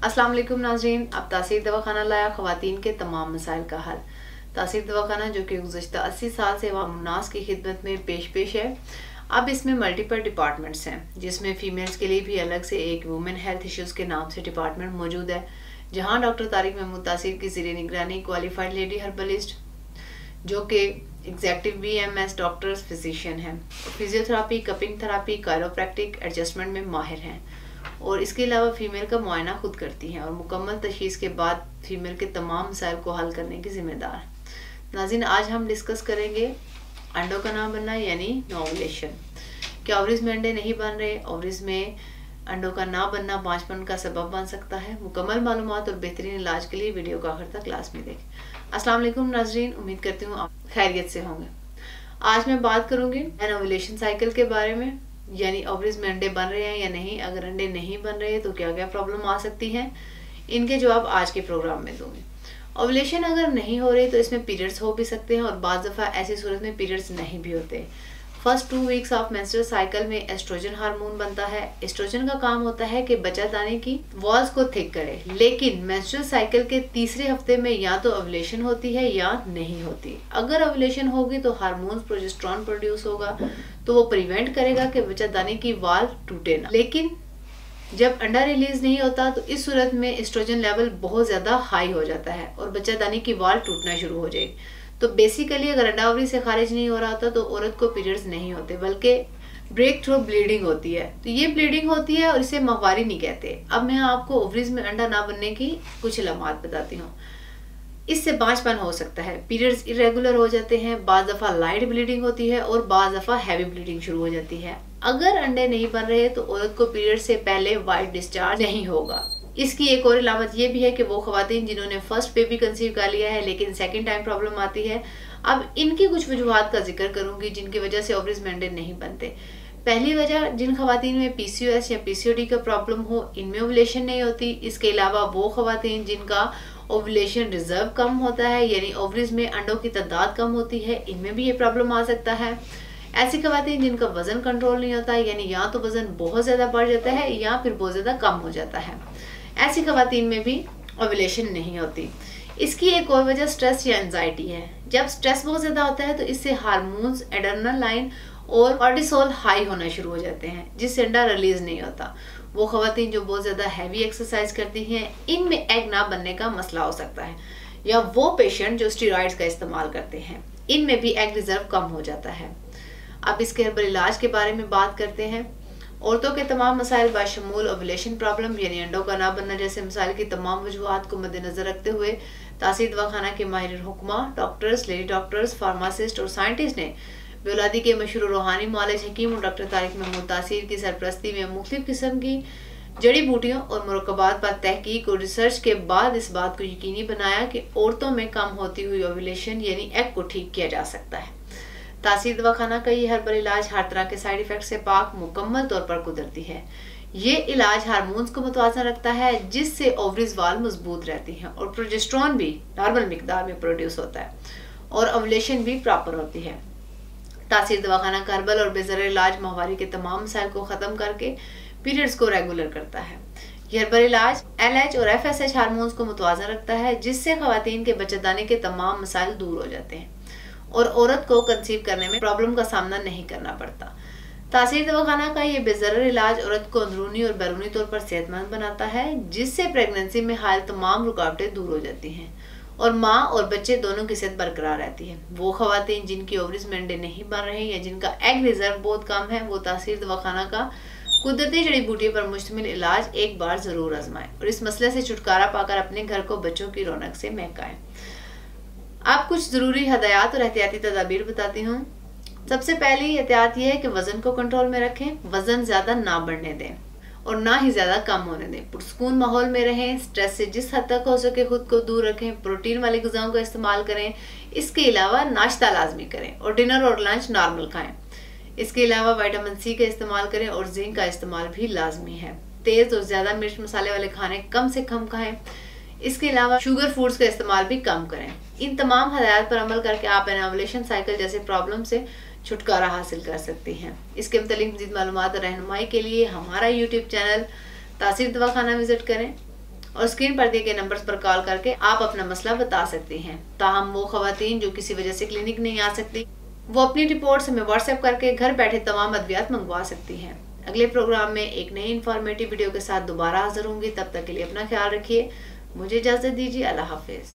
अस्सलाम वालेकुम नाज़रीन, अब तासीर दवाखाना लाया ख़वातीन के तमाम मसाइल का हल। तासीर दवाखाना जो कि गुज़श्ता 80 साल से अवाम उन्नास की खिदमत में पेश है। अब इसमें मल्टीपल डिपार्टमेंट्स हैं, जिसमें फ़ीमेल्स के लिए भी अलग से एक वुमेन हेल्थ इश्यूज़ के नाम से डिपार्टमेंट मौजूद है, जहाँ डॉक्टर तारिक महमूद तासीर की ज़ेरे निगरानी क्वालिफाइड लेडी हर्बलिस्ट जो कि एग्जेक्टिव BMS डॉक्टर्स फिजिशियन हैं, physiotherapy, cupping therapy, chiropractic adjustment में माहिर हैं और इसके अलावा फ़ीमेल का मुआयना खुद करती हैं और मुकम्मल तशख़ीस के बाद फ़ीमेल के तमाम मसाइल को हल करने की ज़िम्मेदार। नाज़रीन, आज हम डिस्कस करेंगे अंडों का ना बनना यानी ओवुलेशन। क्या ओवरीज में अंडे नहीं बन रहे? ओवरीज में अंडों का ना बनना बांझपन का सबब बन सकता है। मुकम्मल मालूमात और बेहतरीन इलाज के लिए वीडियो को आखिर तक क्लास में देखें। अस्सलाम वालेकुम नाज़रीन, उम्मीद करती हूँ आप खैरियत से होंगे। आज मैं बात करूँगी ओवुलेशन साइकिल के बारे में, यानी ओवरीज में अंडे बन रहे हैं या नहीं। अगर अंडे नहीं बन रहे तो क्या क्या प्रॉब्लम आ सकती हैं, इनके जवाब आज के प्रोग्राम में दूंगी। ओवुलेशन अगर नहीं हो रही तो इसमें पीरियड्स हो भी सकते हैं और बाज़ दफ़ा ऐसी सूरत में पीरियड्स नहीं भी होते। First 2 weeks of menstrual cycle में एस्ट्रोजन हार्मोन बनता है। एस्ट्रोजन का काम होता है कि बच्चा दाने की वॉल्स को थिक करे, लेकिन मेंस्ट्रुअल साइकिल के तीसरे हफ्ते में या तो ओवुलेशन होती है या नहीं होती। अगर ओवुलेशन होगी तो हार्मोन प्रोजेस्टेरोन प्रोड्यूस होगा, तो वो प्रिवेंट करेगा कि बच्चा दाने की वॉल टूटे ना। लेकिन जब अंडा रिलीज नहीं होता तो इस सूरत में एस्ट्रोजन लेवल बहुत ज्यादा हाई हो जाता है और बच्चा दाने की वॉल टूटना शुरू हो जाएगी। तो बेसिकली अगर अंडा ओवरी से खारिज नहीं हो रहा होता तो औरत को पीरियड्स नहीं होते, बल्कि ब्रेक थ्रू ब्लीडिंग होती है। तो ये ब्लीडिंग होती है और इसे माहवारी नहीं कहते। अब मैं आपको ओवरीज में अंडा ना बनने की कुछ अलामात बताती हूँ। इससे बांझपन हो सकता है, पीरियड्स इरेगुलर हो जाते हैं, बाज़ दफ़ा लाइट ब्लीडिंग होती है और बाज़ दफ़ा हैवी ब्लीडिंग शुरू हो जाती है। अगर अंडे नहीं बन रहे तो औरत को पीरियड से पहले वाइट डिस्चार्ज नहीं होगा। इसकी एक और अलामत ये भी है कि वो ख़वातीन जिन्होंने फर्स्ट बेबी कंसीव कर लिया है लेकिन सेकेंड टाइम प्रॉब्लम आती है। अब इनकी कुछ वजूहात का जिक्र करूंगी जिनकी वजह से ओवरीज में अंडे नहीं बनते। पहली वजह, जिन खवातीन में PCOS या PCOD का प्रॉब्लम हो, इनमें ओवुलेशन नहीं होती। इसके अलावा वो खवातीन जिनका ओवुलेशन रिजर्व कम होता है, यानी ओवरीज में अंडों की तादाद कम होती है, इनमें भी ये प्रॉब्लम आ सकता है। ऐसी खवातीन जिनका वजन कंट्रोल नहीं होता, यानी या तो वजन बहुत ज़्यादा बढ़ जाता है या फिर बहुत ज़्यादा कम हो जाता है, ऐसी खवातीन में भी ओवुलेशन नहीं होती। इसकी एक और वजह स्ट्रेस या एंजाइटी है। जब स्ट्रेस बहुत ज़्यादा होता है तो इससे हार्मोन्स एड्रेनालाइन और कॉर्टिसोल हाई होना शुरू हो जाते हैं, जिससे अंडा रिलीज नहीं होता। वो खवातीन जो बहुत ज़्यादा हैवी एक्सरसाइज करती हैं, इनमें एग ना बनने का मसला हो सकता है। या वो पेशेंट जो स्टेरॉइड्स का इस्तेमाल करते हैं, इनमें भी एग रिजर्व कम हो जाता है। अब इसके हर्बल इलाज के बारे में बात करते हैं। औरतों के तमाम मसाइल बाशमूल ओवुलेशन प्रॉब्लम यानी अंडों का ना बनना जैसे मसाइल की तमाम वजूहात को मद्देनजर रखते हुए तासीर दवाखाना के माहिर हुक्मा, डॉक्टर्स, लेडी डॉक्टर्स, फार्मासिस्ट और साइंटिस्ट ने बेौलादी के मशहूर रूहानी मालिज हकीम और डॉक्टर तारिक महमूद तासीर की सरपरस्ती में मुख्तलिफ किस्म की जड़ी बूटियों और मुरक्कबात पर तहकीक और रिसर्च के बाद इस बात को यकीनी बनाया कि औरतों में कम होती हुई ओवुलेशन यानी एग को ठीक किया जा सकता है। तासीर दवाखाना का ये हर्बल इलाज हर तरह के साइड इफेक्ट से पाक, मुकम्मल तौर पर कुदरती है। ये इलाज हार्मोन्स को मुतवाज़न रखता है, जिससे ओवरीज वाल मजबूत रहती हैं और प्रोजेस्टेरोन भी नॉर्मल मिकदार में प्रोड्यूस होता है और ओवुलेशन भी प्रॉपर होती है। तासीर दवाखाना का हर्बल और बेज़र इलाज माहवारी के तमाम मसाइल को ख़त्म करके पीरियड्स को रेगुलर करता है। यह हर्बल इलाज LH और FSH हार्मोन्स को मुतवाज़न रखता है, जिससे खवातीन के बच्चेदानी के तमाम मसाइल दूर हो जाते हैं और औरत को कंसीव करने में प्रॉब्लम का सामना नहीं करना पड़ता। तासीर दवाखाना का ये बेज़र इलाज औरत को अंदरूनी और बैरूनी तौर पर सेहतमंद बनाता है, जिससे प्रेगनेंसी में हाल तमाम रुकावटें दूर हो जाती हैं और माँ और बच्चे दोनों की सेहत बरकरार रहती है। वो खवातीन जिनकी ओवरीज में अंडे नहीं बन रहे या जिनका एग रिजर्व बहुत कम है, वो तासीर दवाखाना का कुदरती जड़ी बूटी पर मुश्तमिल इलाज एक बार जरूर आजमाएं और इस मसले से छुटकारा पाकर अपने घर को बच्चों की रौनक से महकाएं। आप कुछ ज़रूरी हदायत और एहतियाती तदाबीर बताती हूँ। सबसे पहली एहतियात यह है कि वज़न को कंट्रोल में रखें, वज़न ज़्यादा ना बढ़ने दें और ना ही ज़्यादा कम होने दें। पुरसकून माहौल में रहें, स्ट्रेस से जिस हद तक हो सके खुद को दूर रखें, प्रोटीन वाली ग़िज़ाओं का इस्तेमाल करें। इसके अलावा नाश्ता लाजमी करें और डिनर और लंच नॉर्मल खाएँ। इसके अलावा विटामिन C का इस्तेमाल करें और जिंक का इस्तेमाल भी लाजमी है। तेज़ और ज़्यादा मिर्च मसाले वाले खाने कम से कम खाएँ। इसके अलावा शुगर फूड्स का इस्तेमाल भी कम करें। इन तमाम हदायत पर अमल करके आप ओवुलेशन साइकिल जैसे प्रॉब्लम से छुटकारा हासिल कर सकती हैं। इसके मुतालिक मज़ीद मालूमात और रहनुमाई के लिए हमारा YouTube चैनल तासीर दवाखाना विजिट करें। और स्क्रीन पर दिए गए नंबर्स पर कॉल करके आप अपना मसला बता सकती हैं। ताहम वो खवातीन जो किसी वजह से क्लिनिक नहीं आ सकती, वो अपनी रिपोर्ट्स हमें व्हाट्सएप करके घर बैठे तमाम अद्वियात मंगवा सकती हैं। अगले प्रोग्राम में एक नई इन्फॉर्मेटिव वीडियो के साथ दोबारा हाजिर होंगी। तब तक के लिए अपना ख्याल रखिए। मुझे इजाजत दीजिए। अल्लाह हाफिज।